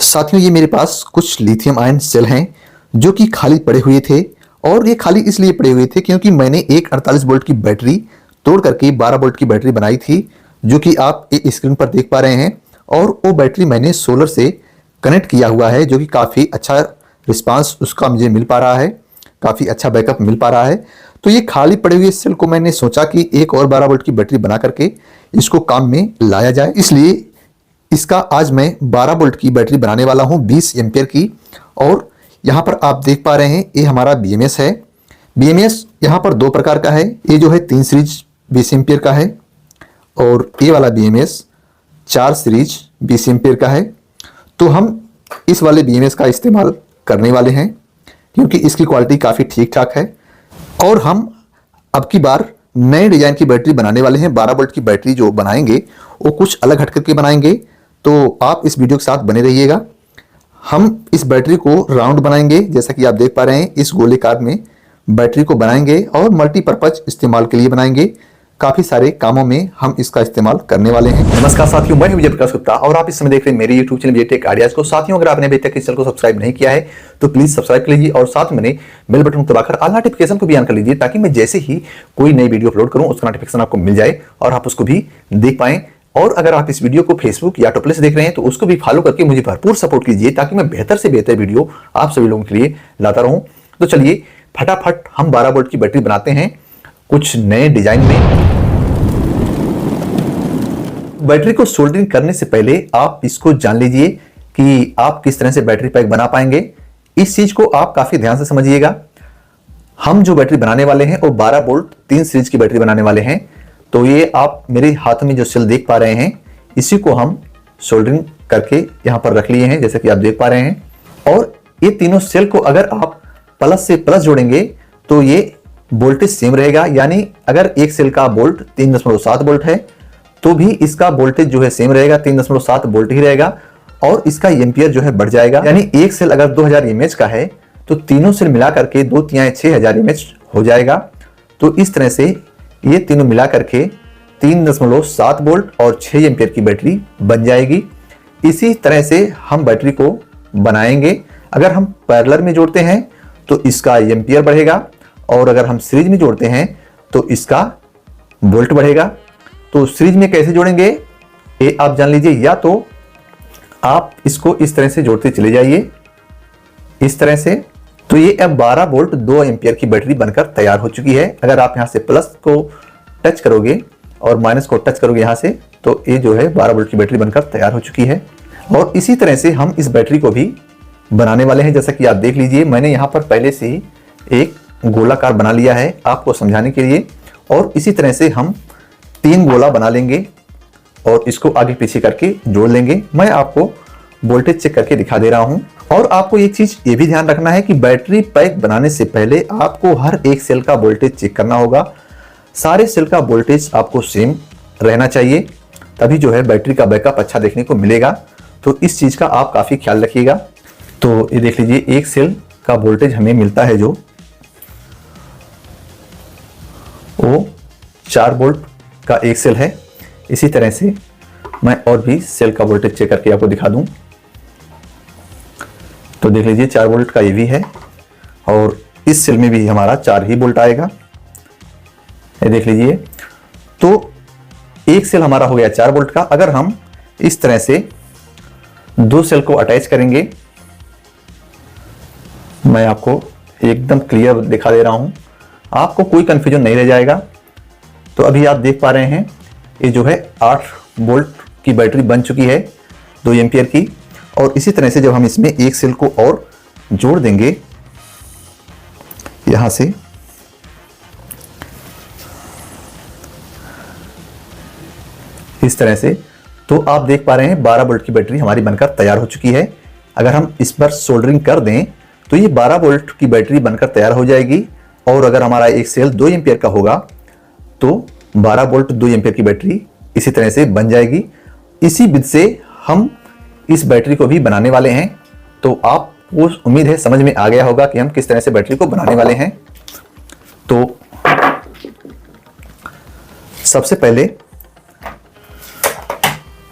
साथियों, ये मेरे पास कुछ लिथियम आयन सेल हैं जो कि खाली पड़े हुए थे। और ये खाली इसलिए पड़े हुए थे क्योंकि मैंने एक 48 वोल्ट की बैटरी तोड़ करके 12 वोल्ट की बैटरी बनाई थी, जो कि आप स्क्रीन पर देख पा रहे हैं। और वो बैटरी मैंने सोलर से कनेक्ट किया हुआ है, जो कि काफ़ी अच्छा रिस्पांस उसका मुझे मिल पा रहा है, काफ़ी अच्छा बैकअप मिल पा रहा है। तो ये खाली पड़े हुए सेल को मैंने सोचा कि एक और 12 वोल्ट की बैटरी बना करके इसको काम में लाया जाए, इसलिए इसका आज मैं 12 वोल्ट की बैटरी बनाने वाला हूं 20 एम्पियर की। और यहां पर आप देख पा रहे हैं ये हमारा BMS है। BMS यहां पर दो प्रकार का है, ये जो है 3 सीरीज 20 एम्पियर का है, और ये वाला BMS 4 सीरीज 20 एम्पियर का है। तो हम इस वाले BMS का इस्तेमाल करने वाले हैं क्योंकि इसकी क्वालिटी काफ़ी ठीक ठाक है। और हम अब की बार नए डिजाइन की बैटरी बनाने वाले हैं। 12 वोल्ट की बैटरी जो बनाएंगे वो कुछ अलग हट करके बनाएंगे, तो आप इस वीडियो के साथ बने रहिएगा। हम इस बैटरी को राउंड बनाएंगे, जैसा कि आप देख पा रहे हैं इस गोलेकार में बैटरी को बनाएंगे और मल्टीपर्पज इस्तेमाल के लिए बनाएंगे। काफी सारे कामों में हम इसका इस्तेमाल करने वाले हैं। नमस्कार साथियों, मैं विजय प्रकाश गुप्ता और आप इस समय देख रहे हैं मेरे YouTube चैनल टेक आइडियाज को। साथियों, अगर आपने अभी तक इस चैनल को सब्सक्राइब नहीं किया है तो प्लीज सब्सक्राइब कर लीजिए और साथ में बेल बटन को दबाकर ऑल नोटिफिकेशन को भी ऑन कर लीजिए, ताकि मैं जैसे ही कोई नई वीडियो अपलोड करूं उसका नोटिफिकेशन आपको मिल जाए और आप उसको भी देख पाएं। और अगर आप इस वीडियो को फेसबुक या टोपले से देख रहे हैं तो उसको भी फॉलो करके मुझे भरपूर सपोर्ट कीजिए, ताकि मैं बेहतर से बेहतर वीडियो आप सभी लोगों के लिए लाता रहूं। तो चलिए फटाफट हम 12 वोल्ट की बैटरी बनाते हैं कुछ नए डिजाइन में। बैटरी को सोल्डरिंग करने से पहले आप इसको जान लीजिए कि आप किस तरह से बैटरी पैक बना पाएंगे। इस चीज को आप काफी ध्यान से समझिएगा। हम जो बैटरी बनाने वाले हैं वो 12 वोल्ट 3 सीरीज की बैटरी बनाने वाले हैं। तो ये आप मेरे हाथ में जो सेल देख पा रहे हैं, इसी को हम सोल्डरिंग करके यहां पर रख लिए हैं, जैसे कि आप देख पा रहे हैं। और ये तीनों सेल को अगर आप प्लस से प्लस जोड़ेंगे तो ये वोल्टेज सेम रहेगा, यानी अगर एक सेल का वोल्ट 3.7 वोल्ट है तो भी इसका वोल्टेज जो है सेम रहेगा, 3.7 वोल्ट ही रहेगा। और इसका एम्पियर जो है बढ़ जाएगा, यानी एक सेल अगर 2000 mAh का है तो तीनों सेल मिला करके 2 तिहाई 6000 mAh हो जाएगा। तो इस तरह से ये तीनों मिला करके 3.7 वोल्ट और 6 एम्पियर की बैटरी बन जाएगी। इसी तरह से हम बैटरी को बनाएंगे। अगर हम पैरेलल में जोड़ते हैं तो इसका एम्पियर बढ़ेगा, और अगर हम सीरीज में जोड़ते हैं तो इसका वोल्ट बढ़ेगा। तो सीरीज में कैसे जोड़ेंगे ये आप जान लीजिए, या तो आप इसको इस तरह से जोड़ते चले जाइए, इस तरह से। तो ये अब 12 वोल्ट 2 एम्पियर की बैटरी बनकर तैयार हो चुकी है। अगर आप यहां से प्लस को टच करोगे और माइनस को टच करोगे यहां से, तो ये जो है 12 वोल्ट की बैटरी बनकर तैयार हो चुकी है। और इसी तरह से हम इस बैटरी को भी बनाने वाले हैं। जैसा कि आप देख लीजिए, मैंने यहां पर पहले से ही एक गोलाकार बना लिया है आपको समझाने के लिए। और इसी तरह से हम 3 गोला बना लेंगे और इसको आगे पीछे करके जोड़ लेंगे। मैं आपको वोल्टेज चेक करके दिखा दे रहा हूं। और आपको एक चीज ये भी ध्यान रखना है कि बैटरी पैक बनाने से पहले आपको हर एक सेल का वोल्टेज चेक करना होगा। सारे सेल का वोल्टेज आपको सेम रहना चाहिए, तभी जो है बैटरी का बैकअप अच्छा देखने को मिलेगा। तो इस चीज का आप काफी ख्याल रखिएगा। तो ये देख लीजिए, एक सेल का वोल्टेज हमें मिलता है जो वो 4 वोल्ट का एक सेल है। इसी तरह से मैं और भी सेल का वोल्टेज चेक करके आपको दिखा दूं। तो देख लीजिए 4 वोल्ट का ये भी है, और इस सेल में भी हमारा 4 ही वोल्ट आएगा। ये देख लीजिए, तो एक सेल हमारा हो गया 4 वोल्ट का। अगर हम इस तरह से 2 सेल को अटैच करेंगे, मैं आपको एकदम क्लियर दिखा दे रहा हूं, आपको कोई कंफ्यूजन नहीं रह जाएगा। तो अभी आप देख पा रहे हैं ये जो है 8 वोल्ट की बैटरी बन चुकी है 2 एम्पियर की। और इसी तरह से जब हम इसमें एक सेल को और जोड़ देंगे यहां से, इस तरह से, तो आप देख पा रहे हैं 12 वोल्ट की बैटरी हमारी बनकर तैयार हो चुकी है। अगर हम इस पर सोल्डरिंग कर दें तो ये 12 वोल्ट की बैटरी बनकर तैयार हो जाएगी। और अगर हमारा एक सेल 2 एम्पियर का होगा तो 12 वोल्ट 2 एम्पियर की बैटरी इसी तरह से बन जाएगी। इसी विधि से हम इस बैटरी को भी बनाने वाले हैं। तो आपको उम्मीद है समझ में आ गया होगा कि हम किस तरह से बैटरी को बनाने वाले हैं। तो सबसे पहले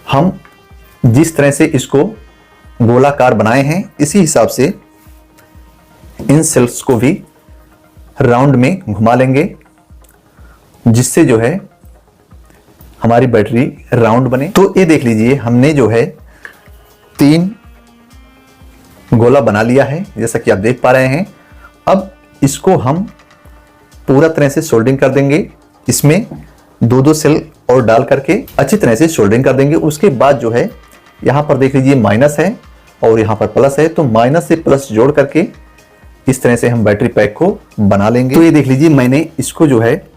हम जिस तरह से इसको गोलाकार बनाए हैं, इसी हिसाब से इन सेल्स को भी राउंड में घुमा लेंगे, जिससे जो है हमारी बैटरी राउंड बने। तो ये देख लीजिए, हमने जो है 3 गोला बना लिया है, जैसा कि आप देख पा रहे हैं। अब इसको हम पूरा तरह से सोल्डरिंग कर देंगे, इसमें 2-2 सेल और डाल करके अच्छी तरह से सोल्डरिंग कर देंगे। उसके बाद जो है यहाँ पर देख लीजिए माइनस है और यहाँ पर प्लस है, तो माइनस से प्लस जोड़ करके इस तरह से हम बैटरी पैक को बना लेंगे। तो ये देख लीजिए, मैंने इसको जो है,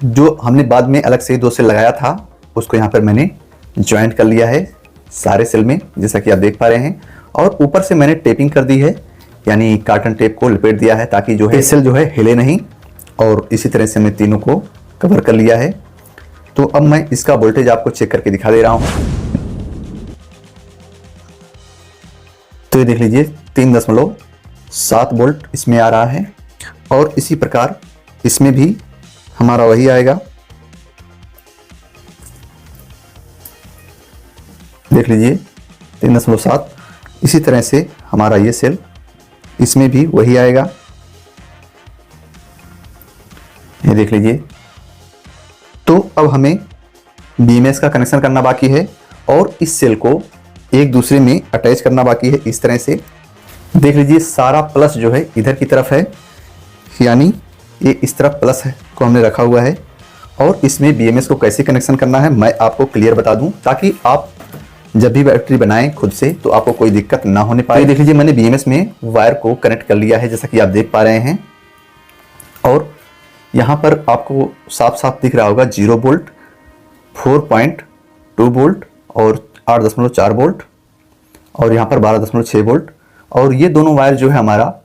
जो हमने बाद में अलग से 2 सेल लगाया था, उसको यहाँ पर मैंने ज्वाइंट कर लिया है सारे सेल में, जैसा कि आप देख पा रहे हैं। और ऊपर से मैंने टेपिंग कर दी है, यानी कार्टन टेप को लपेट दिया है ताकि जो है सेल जो है हिले नहीं। और इसी तरह से मैं तीनों को कवर कर लिया है। तो अब मैं इसका वोल्टेज आपको चेक करके दिखा दे रहा हूं। तो ये देख लीजिए 3.7 वोल्ट इसमें आ रहा है, और इसी प्रकार इसमें भी हमारा वही आएगा। देख लीजिए 3.7, इसी तरह से हमारा ये सेल, इसमें भी वही आएगा। ये देख लीजिए। तो अब हमें BMS का कनेक्शन करना बाकी है और इस सेल को एक दूसरे में अटैच करना बाकी है, इस तरह से। देख लीजिए सारा प्लस जो है इधर की तरफ है, यानी ये इस तरफ प्लस है को हमने रखा हुआ है। और इसमें BMS को कैसे कनेक्शन करना है मैं आपको क्लियर बता दूं, ताकि आप जब भी बैटरी बनाएं खुद से तो आपको कोई दिक्कत ना होने पाए। देख लीजिए मैंने BMS में वायर को कनेक्ट कर लिया है, जैसा कि आप देख पा रहे हैं। और यहाँ पर आपको साफ साफ दिख रहा होगा 0 वोल्ट, 4.2 वोल्ट और 8.4 वोल्ट, और यहाँ पर 12.6 वोल्ट। और ये दोनों वायर जो है हमारा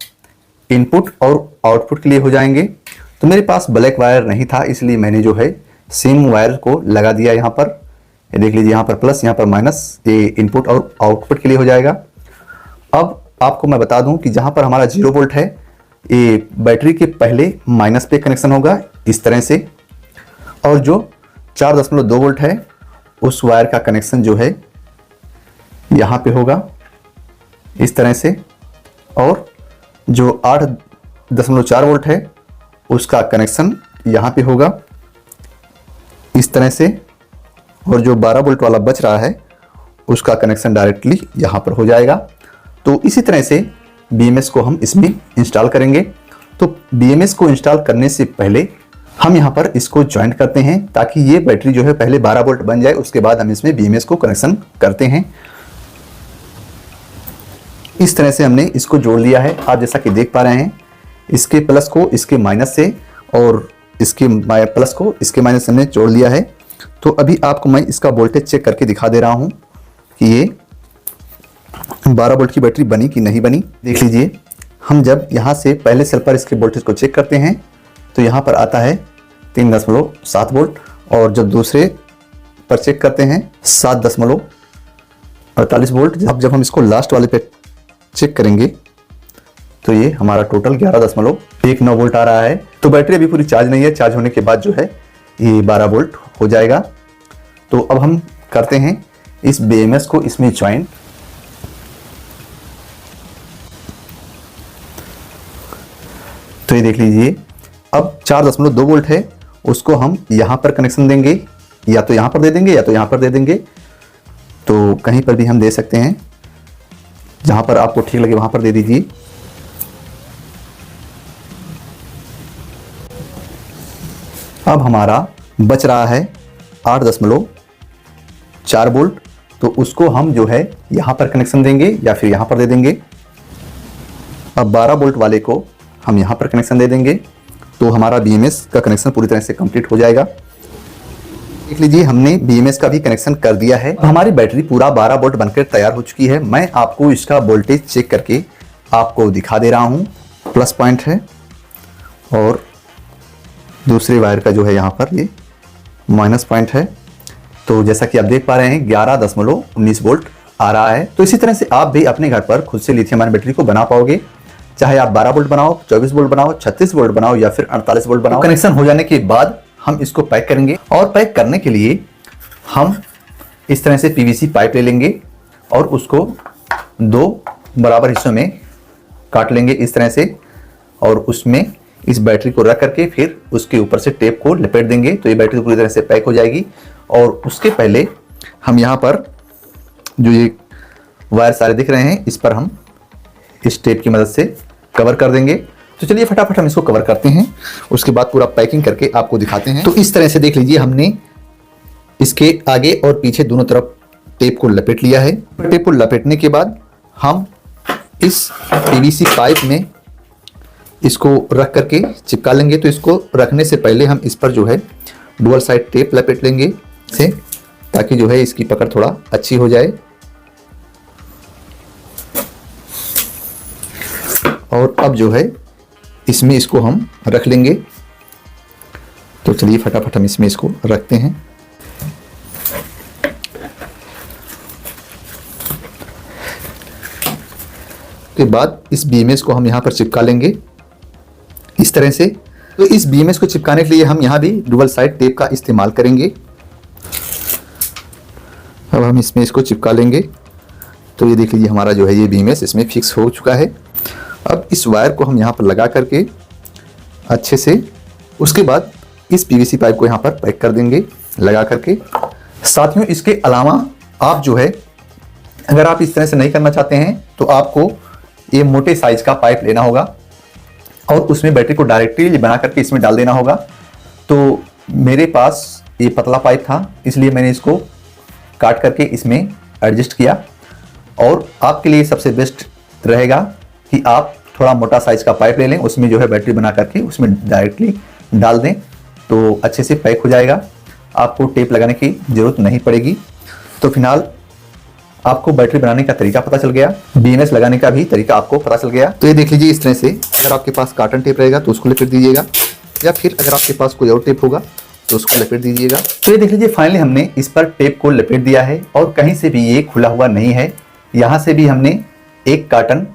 इनपुट और आउटपुट के लिए हो जाएंगे। तो मेरे पास ब्लैक वायर नहीं था, इसलिए मैंने जो है सेम वायर को लगा दिया यहाँ पर। ये देख लीजिए, यहाँ पर प्लस, यहाँ पर माइनस, ये इनपुट और आउटपुट के लिए हो जाएगा। अब आपको मैं बता दूं कि जहाँ पर हमारा 0 वोल्ट है, ये बैटरी के पहले माइनस पे कनेक्शन होगा इस तरह से, और जो 4.2 वोल्ट है उस वायर का कनेक्शन जो है यहाँ पे होगा इस तरह से, और जो 8.4 वोल्ट है उसका कनेक्शन यहाँ पे होगा इस तरह से, और जो 12 वोल्ट वाला बच रहा है उसका कनेक्शन डायरेक्टली यहाँ पर हो जाएगा। तो इसी तरह से BMS को हम इसमें इंस्टॉल करेंगे। तो BMS को इंस्टॉल करने से पहले हम यहाँ पर इसको ज्वाइंट करते हैं, ताकि ये बैटरी जो है पहले 12 वोल्ट बन जाए, उसके बाद हम इसमें BMS को कनेक्शन करते हैं। इस तरह से हमने इसको जोड़ लिया है, आप जैसा कि देख पा रहे हैं। इसके प्लस को इसके माइनस से और इसके प्लस को इसके माइनस से हमने जोड़ लिया है। तो अभी आपको मैं इसका वोल्टेज चेक करके दिखा दे रहा हूँ कि ये 12 वोल्ट की बैटरी बनी कि नहीं बनी। देख लीजिए, हम जब यहाँ से पहले सेल पर इसके वोल्टेज को चेक करते हैं तो यहाँ पर आता है 3.7 वोल्ट, और जब दूसरे पर चेक करते हैं 7.48 वोल्ट। जब हम इसको लास्ट वाले पे चेक करेंगे तो ये हमारा टोटल 11.19 वोल्ट आ रहा है। तो बैटरी अभी पूरी चार्ज नहीं है, चार्ज होने के बाद जो है ये 12 वोल्ट हो जाएगा। तो अब हम करते हैं इस BMS को इसमें ज्वाइन। तो ये देख लीजिए, अब 4.2 वोल्ट है, उसको हम यहाँ पर कनेक्शन देंगे, या तो यहाँ पर दे देंगे या तो यहाँ पर दे देंगे। तो कहीं पर भी हम दे सकते हैं, जहाँ पर आपको ठीक लगे वहाँ पर दे दीजिए। अब हमारा बच रहा है 8.4 वोल्ट, तो उसको हम जो है यहाँ पर कनेक्शन देंगे या फिर यहाँ पर दे देंगे। अब 12 वोल्ट वाले को हम यहाँ पर कनेक्शन दे देंगे, तो हमारा BMS का कनेक्शन पूरी तरह से कंप्लीट हो जाएगा। देख लीजिए, हमने BMS का भी कनेक्शन कर दिया है। हमारी बैटरी पूरा 12 वोल्ट बनकर तैयार हो चुकी है। मैं आपको इसका वोल्टेज चेक करके आपको दिखा दे रहा हूँ। प्लस पॉइंट है और दूसरे वायर का जो है यहाँ पर ये माइनस पॉइंट है। तो जैसा कि आप देख पा रहे हैं 11.19 वोल्ट आ रहा है। तो इसी तरह से आप भी अपने घर पर खुद से लिथियम आयन बैटरी को बना पाओगे, चाहे आप 12 वोल्ट बनाओ, 24 वोल्ट बनाओ, 36 वोल्ट बनाओ या फिर 48 वोल्ट बनाओ। कनेक्शन हो जाने के बाद हम इसको पैक करेंगे, और पैक करने के लिए हम इस तरह से PVC पाइप ले लेंगे और उसको दो बराबर हिस्सों में काट लेंगे इस तरह से, और उसमें इस बैटरी को रख करके फिर उसके ऊपर से टेप को लपेट देंगे तो ये बैटरी पूरी तरह से पैक हो जाएगी। और उसके पहले हम यहाँ पर जो ये वायर सारे दिख रहे हैं इस पर हम इस टेप की मदद से कवर कर देंगे। तो चलिए फटाफट हम इसको कवर करते हैं, उसके बाद पूरा पैकिंग करके आपको दिखाते हैं। तो इस तरह से देख लीजिए हमने इसके आगे और पीछे दोनों तरफ टेप को लपेट लिया है। टेप को लपेटने के बाद हम इस पीवीसी पाइप में इसको रख करके चिपका लेंगे। तो इसको रखने से पहले हम इस पर जो है डुअल साइड टेप लपेट लेंगे से, ताकि जो है इसकी पकड़ थोड़ा अच्छी हो जाए। और अब जो है इसमें इसको हम रख लेंगे। तो चलिए फटाफट हम इसमें इसको रखते हैं। के बाद इस बीएमएस को हम यहाँ पर चिपका लेंगे इस तरह से। तो इस बीएमएस को चिपकाने के लिए हम यहाँ भी डुअल साइड टेप का इस्तेमाल करेंगे। अब हम इसमें इसको चिपका लेंगे। तो ये देख लीजिए हमारा जो है ये बीएमएस इसमें फिक्स हो चुका है। अब इस वायर को हम यहाँ पर लगा करके अच्छे से, उसके बाद इस पीवीसी पाइप को यहाँ पर पैक कर देंगे लगा करके। साथियों इसके अलावा आप जो है अगर आप इस तरह से नहीं करना चाहते हैं तो आपको ये मोटे साइज का पाइप लेना होगा और उसमें बैटरी को डायरेक्टली बना करके इसमें डाल देना होगा। तो मेरे पास ये पतला पाइप था इसलिए मैंने इसको काट करके इसमें एडजस्ट किया। और आपके लिए सबसे बेस्ट रहेगा कि आप थोड़ा मोटा साइज का पाइप ले लें, उसमें जो है बैटरी बना करके उसमें डायरेक्टली डाल दें तो अच्छे से पैक हो जाएगा, आपको टेप लगाने की ज़रूरत नहीं पड़ेगी। तो फिलहाल आपको बैटरी बनाने का तरीका पता चल गया, बीएमएस लगाने का भी तरीका आपको पता चल गया। तो ये देख लीजिए इस तरह से अगर आपके पास कार्टन टेप रहेगा तो उसको लपेट दीजिएगा, या फिर अगर आपके पास कोई और टेप होगा तो उसको लपेट दीजिएगा। तो ये देख लीजिए फाइनली हमने इस पर टेप को लपेट दिया है और कहीं से भी ये खुला हुआ नहीं है। यहाँ से भी हमने एक कार्टन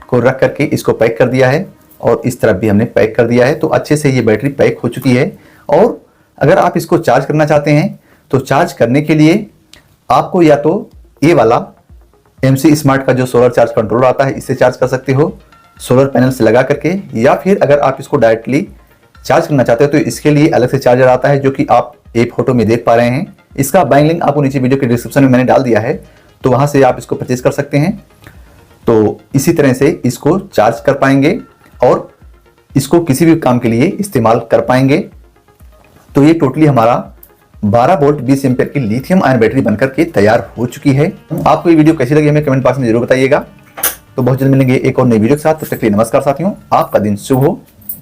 को रख करके इसको पैक कर दिया है और इस तरफ भी हमने पैक कर दिया है। तो अच्छे से ये बैटरी पैक हो चुकी है। और अगर आप इसको चार्ज करना चाहते हैं तो चार्ज करने के लिए आपको या तो ये वाला MC स्मार्ट का जो सोलर चार्ज कंट्रोलर आता है इससे चार्ज कर सकते हो सोलर पैनल से लगा करके, या फिर अगर आप इसको डायरेक्टली चार्ज करना चाहते हो तो इसके लिए अलग से चार्जर आता है जो कि आप एक फोटो में देख पा रहे हैं। इसका बाइंग लिंक आपको नीचे वीडियो के डिस्क्रिप्शन में मैंने डाल दिया है, तो वहां से आप इसको परचेज कर सकते हैं। तो इसी तरह से इसको चार्ज कर पाएंगे और इसको किसी भी काम के लिए इस्तेमाल कर पाएंगे। तो ये टोटली हमारा 12 वोल्ट 20 एम्पीयर की लिथियम आयन बैटरी बनकर के तैयार हो चुकी है। आपको ये वीडियो कैसी लगी हमें कमेंट बॉक्स में जरूर बताइएगा। तो बहुत जल्द मिलेंगे एक और नई वीडियो के साथ, तब तक के लिए नमस्कार साथियों, आपका दिन शुभ हो।